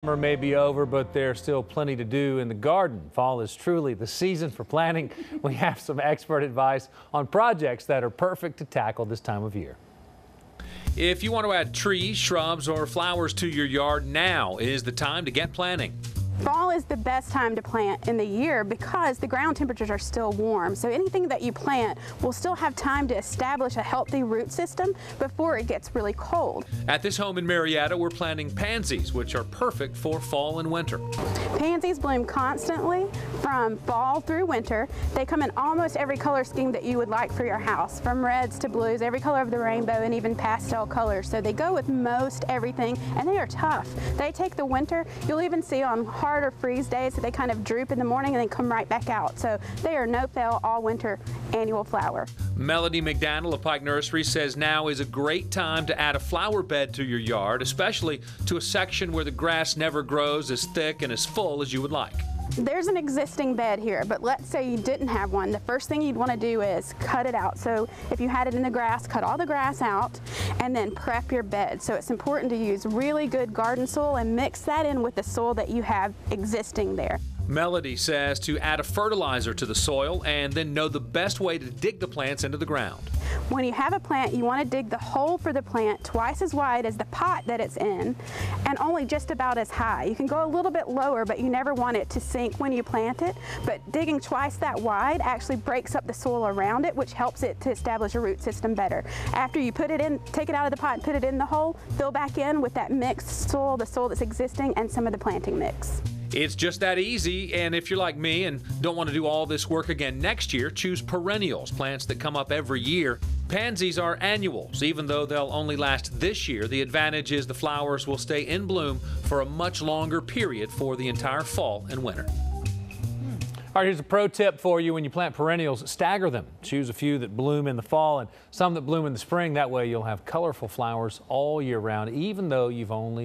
Summer may be over, but there's still plenty to do in the garden. Fall is truly the season for planting. We have some expert advice on projects that are perfect to tackle this time of year. If you want to add trees, shrubs, or flowers to your yard, now is the time to get planting. Fall is the best time to plant in the year because the ground temperatures are still warm. So anything that you plant will still have time to establish a healthy root system before it gets really cold. At this home in Marietta, we're planting pansies, which are perfect for fall and winter. Pansies bloom constantly from fall through winter. They come in almost every color scheme that you would like for your house, from reds to blues, every color of the rainbow, and even pastel colors. So they go with most everything, and they are tough. They take the winter. You'll even see on hard or freeze days that they kind of droop in the morning and then come right back out. So they are no-fail all winter annual flower. Melody McDaniel of Pike Nurseries says now is a great time to add a flower bed to your yard, especially to a section where the grass never grows as thick and as full as you would like. There's an existing bed here, but let's say you didn't have one. The first thing you'd want to do is cut it out. So if you had it in the grass, cut all the grass out and then prep your bed. So it's important to use really good garden soil and mix that in with the soil that you have existing there. Melody says to add a fertilizer to the soil and then know the best way to dig the plants into the ground. When you have a plant, you want to dig the hole for the plant twice as wide as the pot that it's in and only just about as high. You can go a little bit lower, but you never want it to sink when you plant it. But digging twice that wide actually breaks up the soil around it, which helps it to establish a root system better. After you put it in, take it out of the pot and put it in the hole, fill back in with that mixed soil, the soil that's existing, and some of the planting mix. It's just that easy, and if you're like me and don't want to do all this work again next year, choose perennials, plants that come up every year. Pansies are annuals. Even though they'll only last this year, the advantage is the flowers will stay in bloom for a much longer period for the entire fall and winter. All right, here's a pro tip for you when you plant perennials. Stagger them. Choose a few that bloom in the fall and some that bloom in the spring. That way you'll have colorful flowers all year round, even though you've only